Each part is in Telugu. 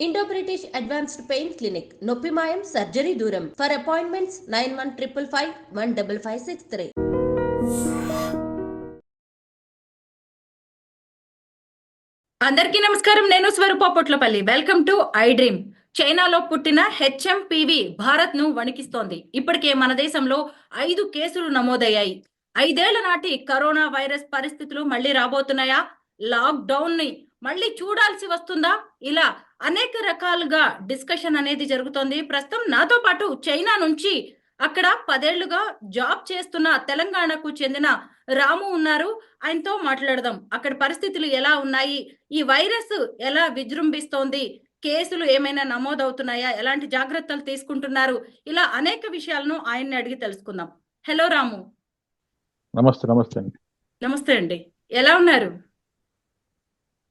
Indo-British Advanced Pain Clinic, Noppimayam Surgery Duram. For appointments 9155515563. అందరికీ నమస్కారం. నేను Swaroopa Potlapalli. Welcome to I dream. చైనాలో పుట్టిన హెచ్ఎంపివి భారత్ ను వణికిస్తోంది. ఇప్పటికే మన దేశంలో 5 కేసులు నమోదయ్యాయి. 5 ఏళ్ల నాటి కరోనా వైరస్ పరిస్థితులు మళ్ళీ రాబోతున్నాయా? లాక్ డౌన్ ని మళ్ళీ చూడాల్సి వస్తుందా? ఇలా అనేక రకాలుగా డిస్కషన్ అనేది జరుగుతోంది. ప్రస్తుతం నాతో పాటు చైనా నుంచి అక్కడ 10 ఏళ్లుగా జాబ్ చేస్తున్న తెలంగాణకు చెందిన రాము ఉన్నారు. ఆయనతో మాట్లాడదాం. అక్కడ పరిస్థితులు ఎలా ఉన్నాయి, ఈ వైరస్ ఎలా విజృంభిస్తోంది, కేసులు ఏమైనా నమోదవుతున్నాయా, ఎలాంటి జాగ్రత్తలు తీసుకుంటున్నారు, ఇలా అనేక విషయాలను ఆయన్ని అడిగి తెలుసుకుందాం. హలో రాము. నమస్తే. నమస్తే అండి. నమస్తే అండి. ఎలా ఉన్నారు?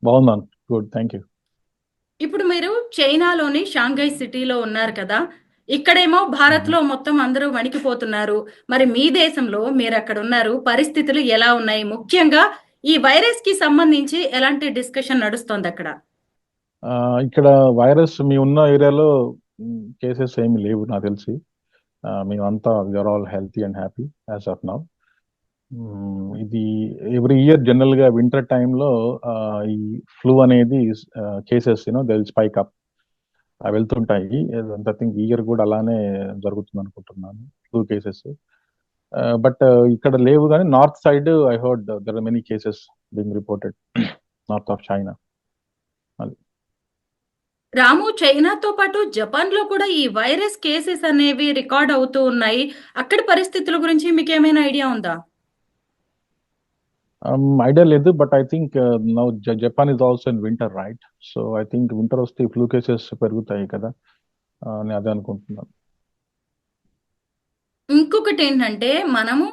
బాగున్నాను. Good, thank you. ఇప్పుడు మీరు చైనాలోని షాంఘై సిటీలో ఉన్నారు కదా. ఇక్కడేమో భారత్ లో మొత్తం అందరూ వణికిపోతున్నారు. మరి మీ దేశంలో మీరు అక్కడ ఉన్నారు, పరిస్థితులు ఎలా ఉన్నాయి? ముఖ్యంగా ఈ వైరస్ కి సంబంధించి ఎలాంటి డిస్కషన్ నడుస్తోంది అక్కడ? ఇక్కడ వైరస్ మీ ఉన్న ఏరియాలో కేసెస్ ఏమి లేవు నాకు తెలిసి. మేమంతా we are all healthy and happy as of now. ఇది ఎవ్రీ ఇయర్ జనరల్ గా వింటర్ టైంలో ఈ ఫ్లూ అనేది కేసెస్ దే స్పైక్ అప్ వెళ్తుంటాయి. ఐ థింక్ ఈ ఇయర్ కూడా అలానే జరుగుతుంది అనుకుంటున్నాను, ఫ్లూ కేసెస్. బట్ ఇక్కడ లేవు, కానీ north side I heard there are many cases being reported, north of China. Ramu, చైనాతో పాటు జపాన్ లో కూడా ఈ వైరస్ కేసెస్ అనేవి రికార్డ్ అవుతూ ఉన్నాయి. అక్కడ పరిస్థితుల గురించి మీకు ఏమైనా ఐడియా ఉందా? ఐడియా లేదు, but I think now Japan is also in winter, right? So I think winter వస్తే ఫ్లూ కేసెస్ పెరుగుతాయి కదా అని అదే అనుకుంటున్నాను. ఇంకొకటి ఏంటంటే, మనము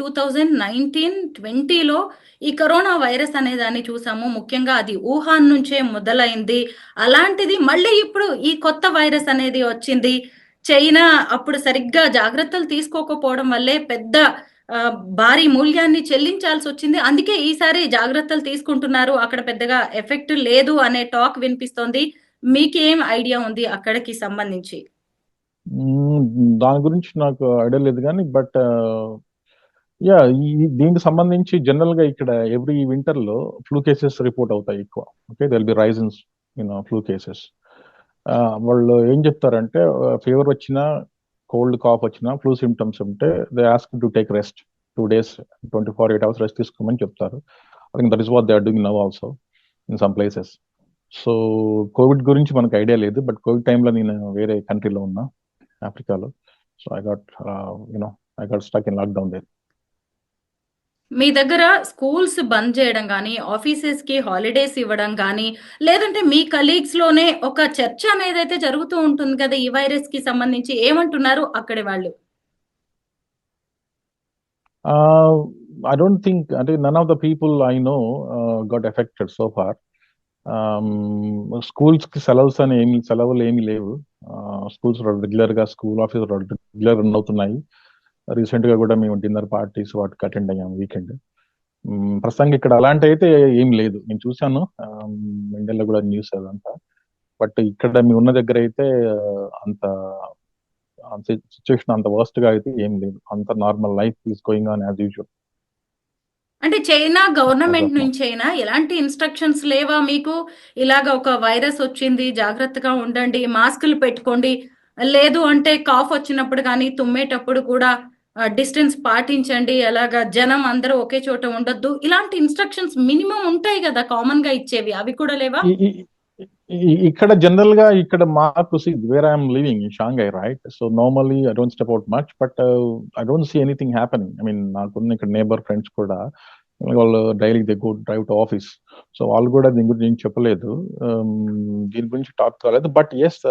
2019-20లో ఈ కరోనా వైరస్ అనే దాన్ని చూసాము. ముఖ్యంగా అది వుహాన్ నుంచే మొదలైంది. అలాంటిది మళ్ళీ ఇప్పుడు ఈ కొత్త వైరస్ అనేది వచ్చింది. చైనా అప్పుడు సరిగ్గా జాగ్రత్తలు తీసుకోకపోవడం వల్లే పెద్ద భారీ మూల్యాన్ని చెల్లించాల్సి వచ్చింది. అందుకే ఈసారి జాగ్రత్తలు తీసుకుంటున్నారు, అక్కడ పెద్దగా ఎఫెక్ట్ లేదు అనే టాక్ వినిపిస్తోంది. మీకేం ఐడియా ఉంది అక్కడికి సంబంధించి? దాని గురించి నాకు ఐడియా లేదు, కానీ బట్ యా, దీనికి సంబంధించి జనరల్ గా ఇక్కడ ఎవ్రీ వింటర్ లో ఫ్లూ కేసెస్ రిపోర్ట్ అవుతాయి ఎక్కువ. Okay, there be rise in flu cases. వాళ్ళు ఏం చెప్తారంటే, ఫీవర్ వచ్చినా, కోల్డ్ కాఫ్ వచ్చినా, ఫ్లూ సిమ్టమ్స్ ఉంటే they ask to take rest 2 days, 24-8 hours rest తీసుకోమని చెప్తారు. I think that is what they are doing now also in some places. So covid గురించి మనకు ఐడియా లేదు, బట్ కోవిడ్ టైంలో నేను వేరే కంట్రీలో ఉన్నా, ఆఫ్రికాలో. So I got stuck in lockdown there. మీ దగ్గర స్కూల్స్ బంద్ చేయడం కానీ, ఆఫీసెస్ కి హాలిడేస్ ఇవ్వడం కానీ, లేదంటే మీ కలీగ్స్ లోనే ఒక చర్చ అనేది అయితే జరుగుతూ ఉంటుంది కదా ఈ వైరస్ కి సంబంధించి, ఏమంటున్నారు అక్కడి వాళ్ళు? I don't think, none of the people I know got affected so far. Schools కి సెలవులు ఏమి లేవు. స్కూల్స్ రెగ్యులర్ గా, స్కూల్ ఆఫీస్ రెగ్యులర్ రన్ అవుతున్నాయి. రీసెంట్ గా కూడా మేము డిన్నర్ పార్టీస్ వాటికి అటెండ్ అయ్యాం వీకెండ్. ప్రస్తుతానికి ఇక్కడ అలాంటి అయితే ఏం లేదు. నేను చూసాను ఇండియాలో కూడా న్యూస్ అదంతా, బట్ ఇక్కడ మేము ఉన్న దగ్గర అయితే అంత సిచ్యువేషన్ అంత వర్స్ట్ గా అయితే ఏం లేదు. అంత normal life is going on as usual. అంటే చైనా గవర్నమెంట్ నుంచి అయినా ఎలాంటి ఇన్స్ట్రక్షన్స్ లేవా మీకు? ఇలాగ ఒక వైరస్ వచ్చింది, జాగ్రత్తగా ఉండండి, మాస్కులు పెట్టుకోండి, లేదు అంటే కాఫ్ వచ్చినప్పుడు కానీ, తుమ్మేటప్పుడు కూడా డిస్టెన్స్ పాటించండి, అలాగా జనం అందరూ ఒకే చోట ఉండొద్దు, ఇలాంటి ఇన్స్ట్రక్షన్స్ మినిమం ఉంటాయి కదా కామన్ గా ఇచ్చేవి, అవి కూడా లేవా? ఇక్కడ జనరల్ గా ఇక్కడ మాకు where I'm living in Shanghai, right? So normally I don't step out much, but I don't see anything happening. I mean నాకున్న ఇక్కడ నేబర్ ఫ్రెండ్స్ కూడా వాళ్ళు daily they go drive to office. So వాళ్ళు కూడా దీని గురించి ఏం చెప్పలేదు, దీని గురించి టాక్ కాలేదు. బట్ ఎస్,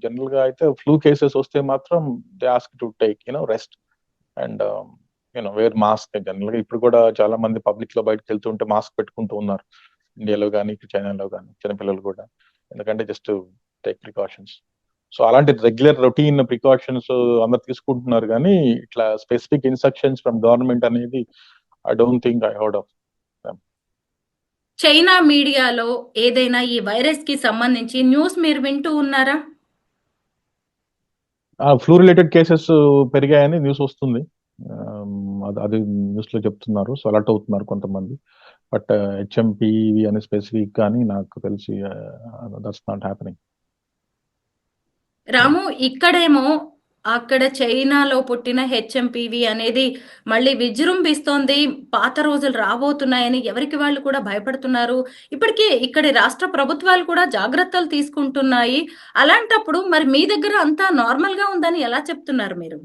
జనరల్ గా అయితే ఫ్లూ కేసెస్ వస్తే మాత్రం they ask to take rest and wear mask. General గా ఇప్పుడు కూడా చాలా మంది పబ్లిక్ లో బయటకు వెళ్తుంటే మాస్క్ పెట్టుకుంటూ ఉన్నారు, ఇండియాలో కానీ చైనాలో కానీ, చిన్నపిల్లలు కూడా. ఎందుకంటే జస్ట్ టేక్ ప్రికాషన్స్. సో అలాంటి రెగ్యులర్ రొటీన్ ప్రికాషన్స్ అందరు తీసుకుంటున్నారు, కానీ ఇట్లా స్పెసిఫిక్ ఇన్స్ట్రక్షన్స్ ఫ్రమ్ గవర్నమెంట్ అనేది I don't think I heard of. China మీడియాలో ఏదైనా ఈ వైరస్ కి సంబంధించి న్యూస్ మీరు వింటూ ఉన్నారా? ఫ్లూ రిలేటెడ్ కేసెస్ పెరిగాయని న్యూస్ వస్తుంది. అది న్యూస్ లో చెప్తున్నారు. సో అలర్ట్ అవుతున్నారు కొంతమంది. బట్ హెచ్ఎంపివి అని స్పెసిఫిక్ కానీ నాకు తెలిసి దట్స్ నాట్ హ్యాపెనింగ్. రాము, ఇక్కడేమో అక్కడ చైనాలో పుట్టిన హెచ్ఎంపివి అనేది మళ్ళీ విజృంభిస్తోంది. పాత రోజులు రాబోతున్నాయని ఎవరికి వాళ్ళు కూడా భయపడుతున్నారు. ఇప్పటికే ఇక్కడి రాష్ట్ర ప్రభుత్వాలు కూడా జాగ్రత్తలు తీసుకుంటున్నాయి. అలాంటప్పుడు మరి మీ దగ్గర అంతా నార్మల్ గా ఉందని ఎలా చెప్తున్నారు మీరు?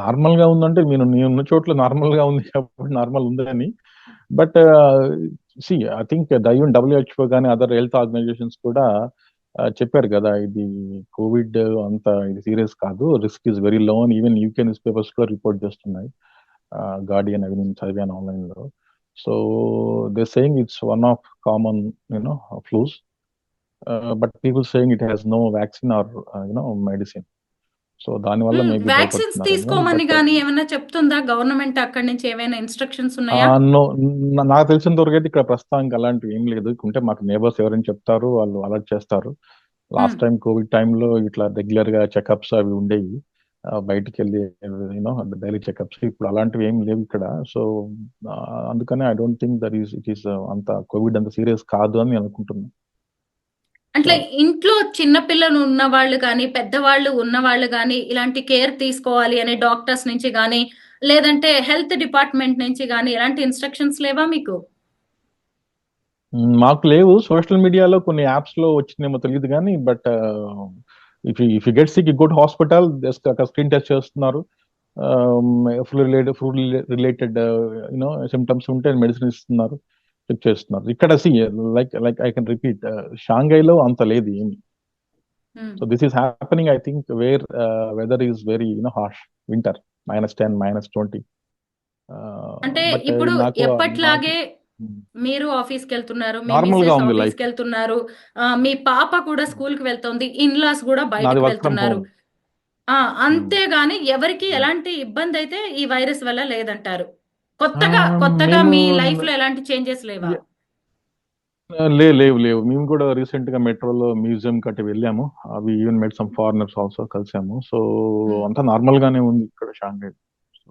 నార్మల్ గా ఉందంటే నీ ఉన్న చోట్ల నార్మల్ గా ఉంది కాబట్టి నార్మల్ ఉందని. But I think even WHO కానీ అదర్ హెల్త్ ఆర్గనైజేషన్స్ కూడా చెప్పారు కదా, ఇది కోవిడ్ అంత ఇది సీరియస్ కాదు, రిస్క్ ఇస్ వెరీ లో అని ఈవెన్ యూకే న్యూస్ పేపర్స్ కూడా రిపోర్ట్ చేస్తున్నాయి. గార్డియన్ అవి నేను చదివాను ఆన్లైన్ లో. So they saying it's one of common flus, but people saying it has no vaccine or medicine. So దానివల్ల మేబీ వ్యాక్సిన్స్ భయపడుతున్నారేమో. తీసుకోమని బట్ గానీ ఏమన్నా చెప్తుందా గవర్నమెంట్ అక్కడి నుంచి? ఏమైనా ఇన్స్ట్రక్షన్స్ ఉన్నాయా? నో, నాకు తెలిసినంత వరకు అయితే ఇక్కడ ప్రస్తుతానికి అలాంటివి ఏం లేదు. ఉంటే మాకు నేబర్స్ ఎవరైనా చెప్తారు, వాళ్ళు అలర్ట్ చేస్తారు. లాస్ట్ టైం కోవిడ్ టైంలో ఇట్లా రెగ్యులర్ గా చెకప్స్ అవి ఉండేవి, బయటికి వెళ్ళి డైలీ చెకప్స్. ఇప్పుడు అలాంటివి ఏం లేవు ఇక్కడ. సో అందుకనే I don't think that it is అంత కోవిడ్ అంత సీరియస్ కాదు అని నేను అనుకుంటున్నాను. అంటే ఇంట్లో చిన్న పిల్లలు ఉన్న వాళ్ళు కానీ, పెద్దవాళ్ళు ఉన్న వాళ్ళు కానీ ఇలాంటి కేర్ తీసుకోవాలి అని డాక్టర్స్ నుంచి కానీ, లేదంటే హెల్త్ డిపార్ట్మెంట్ నుంచి కానీ ఎలాంటి ఇన్స్ట్రక్షన్స్ లేవా మీకు? మాకు లేవు. సోషల్ మీడియాలో కొన్ని యాప్స్ లో వచ్చిందేమో తెలియదు కానీ, but if you get sick you go to hospital, screen test చేస్తున్నారు. ఫుడ్ రిలేటెడ్ సిమ్టమ్స్ ఉంటే మెడిసిన్ ఇస్తున్నారు, చెక్ చేస్తున్నారు. ఇక్కడ లైక్ ఐ కెన్ రిపీట్, షాంఘైలో అంత లేదు ఏమి. So this is happening I think where weather is very harsh, winter -10 -20. అంటే బట్ ఇప్పుడు నాకు ఎప్పట్లాగే మీరు ఆఫీస్కి వెళ్తున్నారు, మీ నార్మల్ గా మిస్సెస్ ఉంది లైఫ్. ఆఫీస్కి వెళ్తున్నారు, మీ పాప కూడా స్కూల్ కి వెళ్తోంది, ఇన్లాస్ కూడా నాది బయటకు వర్క్ ఫ్రమ్ వెళ్తున్నారు. హోమ్. అంతేగాని ఎవరికి ఎలాంటి ఇబ్బంది అయితే ఈ వైరస్ వల్ల లేదంటారు. కొత్తగా మేము మీ లైఫ్ లో ఎలాంటి చేంజెస్ లేవా? లేవు. మేము కూడా రీసెంట్ గా మెట్రోలో మ్యూజియం కట్టి వెళ్ళాము. అవి ఈవెన్ మెట్ సమ్ ఫారినర్స్ ఆల్సో కలిసాము. సో అంతా నార్మల్ గానే ఉంది ఇక్కడ షాంఘై. సో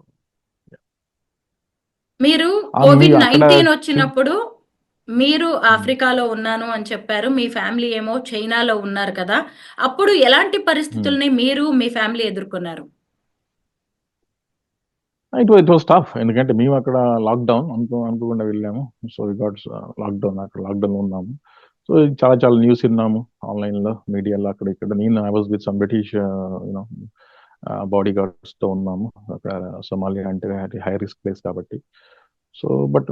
మీరు మీ అక్కడ COVID-19 వచ్చినప్పుడు మీరు ఆఫ్రికాలో ఉన్నాను అని చెప్పారు. మీ ఫ్యామిలీ ఏమో చైనాలో ఉన్నారు కదా! అప్పుడు ఎలాంటి పరిస్థితుల్ని మీరు మీ ఫ్యామిలీ ఎదుర్కొన్నారు? It was tough. ఎందుకంటే మేము అక్కడ లాక్డౌన్ అనుకోకుండా వెళ్ళాము. సో వి గాట్ లాక్డౌన్, అక్కడ లాక్డౌన్ లో ఉన్నాము. సో చాలా చాలా న్యూస్ విన్నాము ఆన్లైన్ లో, మీడియాలో, అక్కడ ఇక్కడ. నేను I was with some British body guards తో ఉన్నాము అక్కడ. సోమాలియా అంటే హై రిస్క్ ప్లేస్ కాబట్టి. So but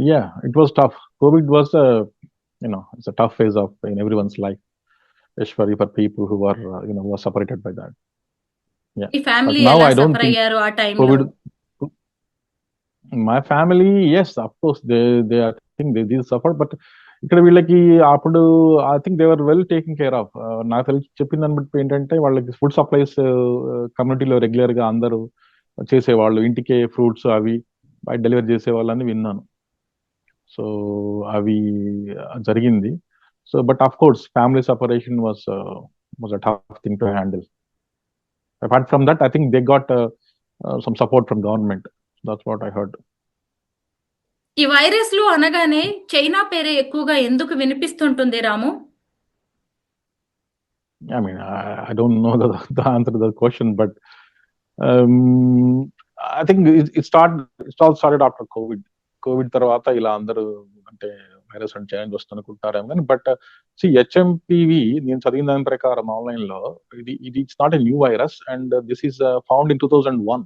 yeah, it was tough. Covid was it's a tough phase of in everyone's life, especially for people who are who are separated by that. Yeah, me but family now ఎలా I don't సఫర్ think అయ్యారు ఆ టైంలో? COVID. My family, yes, of course, they I think they did suffer, but ఇక్కడ వీళ్ళకి అప్పుడు I think they were well taking care of. నాకు తెలిసి చెప్పిన దాన్ని బట్టి ఏంటంటే వాళ్ళకి ఫుడ్ సప్లైస్ కమ్యూనిటీలో రెగ్యులర్ గా అందరూ చేసేవాళ్ళు, ఇంటికే ఫ్రూట్స్ అవి బయట డెలివరీ చేసేవాళ్ళని విన్నాను. సో అవి జరిగింది. So but of course family separation was a tough thing to handle. Apart from that I think they got some support from government. That's what I heard. ఈ వైరస్లు అనగానే చైనా పేరే ఎక్కువగా ఎందుకు వినిపిస్తుంటుంది రాము? I mean, I don't know the answer to the question, but um, I think it all started after COVID. Covid తర్వాత ఇలా అందరూ అంటే వైరస్ అంటే చేంజ్ వస్తుందనుకుంటారేమో కానీ, బట్ హెచ్ఎంపివి నేను చదివిన దాని ప్రకారం ఆన్లైన్ లో, ఇది it's not a new virus and this is found in 2001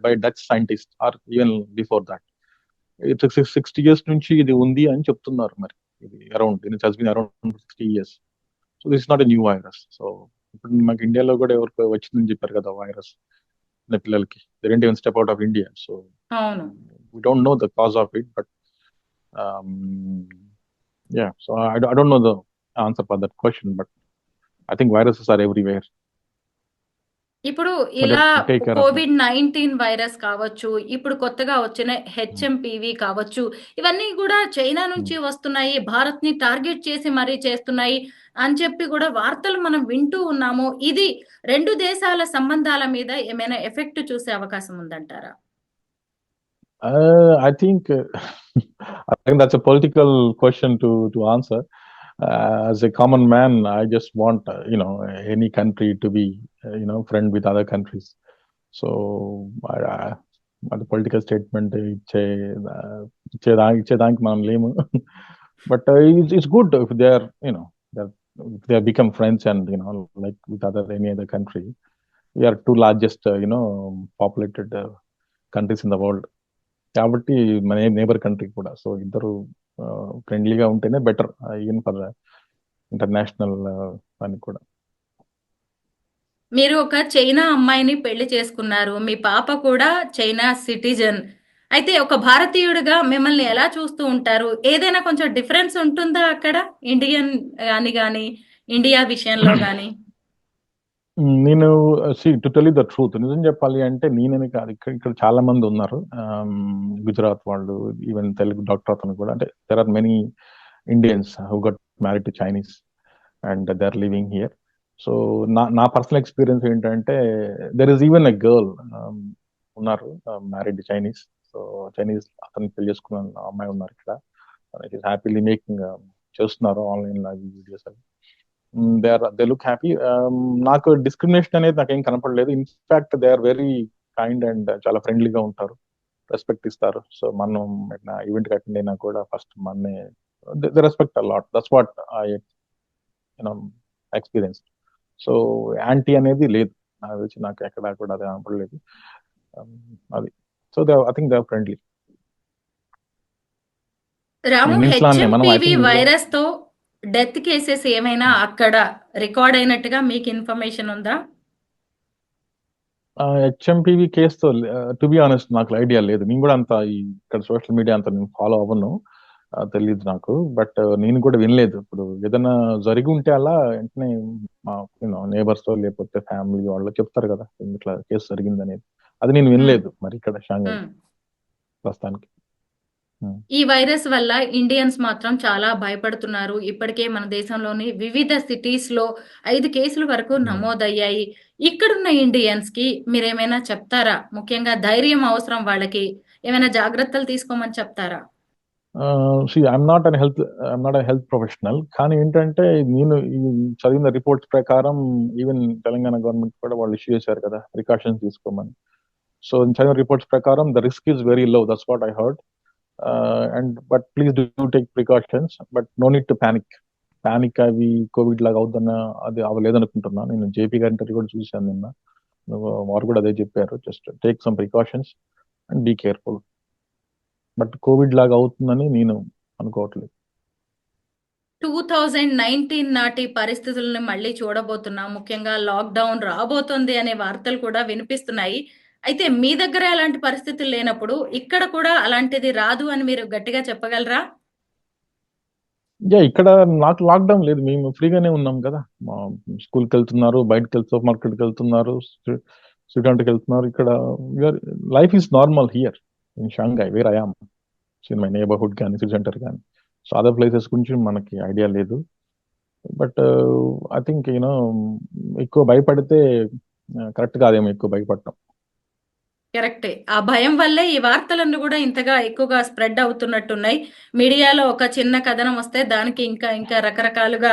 by Dutch scientists or even before that. It's 60 years నుంచి ఇది ఉంది అని చెప్తున్నారు. మరి ఇది it has been around 60 years. So this is not a new virus. So ఇప్పుడు మాకు ఇండియాలో కూడా ఎవరికి వచ్చిందని చెప్పారు కదా వైరస్, పిల్లలకి. They didn't even step out of India. So అవును. we don't know the cause of it, but yeah, so I don't know the answer for that question, but I think viruses are everywhere. ఇప్పుడు But ఇలా they'll take care of that. COVID-19 virus కావచ్చు, ఇప్పుడు కొత్తగా వచ్చిన హెచ్ఎంపీవీ కావచ్చు, ఇవన్నీ కూడా చైనా నుంచి వస్తున్నాయి. భారత్‌ని టార్గెట్ చేసి మరీ చేస్తున్నాయి అని చెప్పి కూడా వార్తలు మనం వింటూ ఉన్నాము. ఇది 2 దేశాల సంబంధాల మీద ఏమైనా ఎఫెక్ట్ చూసే అవకాశం ఉందంటారా? I think I think that's a political question to answer. As a common man, I just want any country to be friend with other countries. So అది పొలిటికల్ స్టేట్మెంట్ ఇచ్చేదానికి మనం లేము. But it's good if they are if they have become friends and like with any other country. We are two largest populated countries in the world. కాబట్టి మన నేబర్ కంట్రీ కూడా. సో ఇద్దరు ఫ్రెండ్లీగా ఉంటేనే బెటర్ ఈవెన్ ఫర్ ఇంటర్నేషనల్ అని కూడా. మీరు ఒక చైనా అమ్మాయిని పెళ్లి చేసుకున్నారు. మీ పాప కూడా చైనా సిటిజన్. అయితే ఒక భారతీయుడిగా మిమ్మల్ని ఎలా చూస్తూ ఉంటారు? ఏదైనా కొంచెం డిఫరెన్స్ ఉంటుందా అక్కడ? ఇండియన్ గాని ఇండియా విషయంలో గాని? నేను to tell you the truth, నిజం చెప్పాలి అంటే నేనని కాదు, ఇక్కడ చాలా మంది ఉన్నారు, గుజరాత్ వాళ్ళు, ఈవెన్ తెలుగు డాక్టర్ అతను కూడా. అంటే there are many Indians who got married to Chinese and they are living here. So నా పర్సనల్ ఎక్స్పీరియన్స్ ఏంటంటే there is even a girl ఉన్నారు మ్యారీడ్ చైనీస్. సో చైనీస్ అతను పెళ్లి చేసుకున్న అమ్మాయి ఉన్నారు ఇక్కడ. హ్యాపీలీ మేకింగ్ చేస్తున్నారు ఆన్లైన్ వీడియోస్ అవి. They look happy. నాకు డిస్క్రిమినేషన్ అనేది నాకేం కనపడలేదు. In fact they are very kind and చాలా ఫ్రెండ్లీగా ఉంటారు, రెస్పెక్ట్ ఇస్తారు. సో మనం ఈవెంట్ అటెండ్ అయినా కూడా first Manne they respect a lot. That's what I experience. So anti అనేది లేదు నాకు తెలిసి, నాకు ఎక్కడ కూడా అది కనపడలేదు. అది so I think they are friendly. Ramu, HMPV virus తో డెత్ కేసెస్ ఏమైనా అక్కడ రికార్డ్ అయినట్టుగా మీకు ఇన్ఫర్మేషన్ ఉందా? హెచ్ఎంపీవీ కేసుతో టు బి ఆనెస్ట్ నాకు ఐడియా లేదు. నేను కూడా అంత ఇక్కడ సోషల్ మీడియా అంత నేను ఫాలో అవ్వను, తెలియదు నాకు. బట్ నేను కూడా వినలేదు. ఇప్పుడు ఏదైనా జరిగి ఉంటే అలా వెంటనే మా నేబర్స్ లేకపోతే ఫ్యామిలీ వాళ్ళు చెప్తారు కదా ఇట్లా కేసు జరిగింది అనేది. అది నేను వినలేదు మరి ఇక్కడ షాంఘై ప్రస్తుతానికి. ఈ వైరస్ వల్ల ఇండియన్స్ మాత్రం చాలా భయపడుతున్నారు. ఇప్పటికే మన దేశంలోని వివిధ సిటీస్ లో 5 కేసుల వరకు నమోదయ్యాయి. ఇక్కడున్న ఇండియన్స్ కి మీరేమైనా చెప్తారా? ముఖ్యంగా ధైర్యం అవసరం వాళ్ళకి, ఏమైనా జాగ్రత్తలు తీసుకోమని చెప్తారా? ఐఎమ్ నాట్ హెల్త్ ప్రొఫెషనల్, కానీ ఏంటంటే నేను చదివిన రిపోర్ట్స్ ప్రకారం ఈవెన్ తెలంగాణ గవర్నమెంట్ కూడా వాళ్ళు ఇష్యూ చేశారు కదా ప్రికాషన్స్ తీసుకోమని. సో చదివిన రిపోర్ట్స్ ప్రకారం the risk is very low, that's what I heard. But please do take precautions, but no need to panic అవి కోవిడ్ లాగా అవుతున్నా అది అవ్వలేదనుకుంటున్నా. నేను జేపీ గారి ఇంటర్వ్యూ కూడా చూశాను నిన్న, వారు కూడా అదే చెప్పారు. Just take some precautions and be careful. But covid లాగా అవుతుందని నేను అనుకోవట్లేదు. 2019 నాటి పరిస్థితులను మళ్ళీ చూడబోతున్నాం. ముఖ్యంగా లాక్డౌన్ రాబోతోంది అనే వార్తలు కూడా వినిపిస్తున్నాయి. అయితే మీ దగ్గర అలాంటి పరిస్థితులు లేనప్పుడు ఇక్కడ కూడా అలాంటిది రాదు అని మీరు గట్టిగా చెప్పగలరా? ఇక్కడ నాకు లాక్డౌన్ లేదు, మేము ఫ్రీగానే ఉన్నాం కదా. స్కూల్కి వెళ్తున్నారు, బయటకు సూపర్ మార్కెట్కి వెళ్తున్నారు, స్టూడెంట్కి వెళ్తున్నారు. ఇక్కడ life is normal here in Shanghai where I am, in my neighbourhood కానీ సిటీ సెంటర్ కానీ. సో అదర్ ప్లేసెస్ గురించి మనకి ఐడియా లేదు. బట్ ఐ థింక్ ఎక్కువ భయపడితే కరెక్ట్ కాదేమో ఎక్కువ భయపడటం. కరెక్టే. ఆ భయం వల్లే ఈ వార్తలన్నీ కూడా ఇంతగా ఎక్కువగా స్ప్రెడ్ అవుతున్నట్టున్నాయి. మీడియాలో ఒక చిన్న కథనం వస్తే దానికి ఇంకా రకరకాలుగా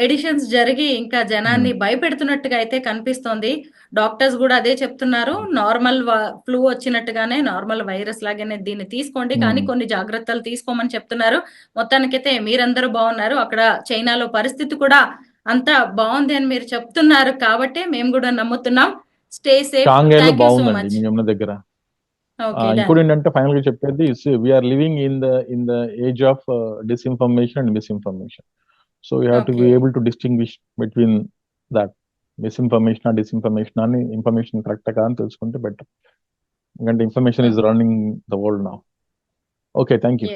ఎడిషన్స్ జరిగి ఇంకా జనాన్ని భయపెడుతున్నట్టుగా అయితే కనిపిస్తోంది. డాక్టర్స్ కూడా అదే చెప్తున్నారు. నార్మల్ ఫ్లూ వచ్చినట్టుగానే, నార్మల్ వైరస్ లాగానే దీన్ని తీసుకోండి, కానీ కొన్ని జాగ్రత్తలు తీసుకోమని చెప్తున్నారు. మొత్తానికైతే మీరందరూ బాగున్నారు. అక్కడ చైనాలో పరిస్థితి కూడా అంతా బాగుంది అని మీరు చెప్తున్నారు కాబట్టి మేము కూడా నమ్ముతున్నాం. Stay safe. షాంఘైలో బాగుందండి మీ యమున దగ్గర. ఓకే, ఇంకోటి ఏంటంటే ఫైనల్ గా చెప్పేది, we're living in the age of disinformation and misinformation. So you have to be able to distinguish between that misinformation and disinformation అని. ఇన్ఫర్మేషన్ కరెక్ట్ కాదని తెలుసుకుంటే బెటర్, ఎందుకంటే information is running the world now. Okay, thank you.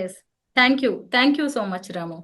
Thank you so much Ramu.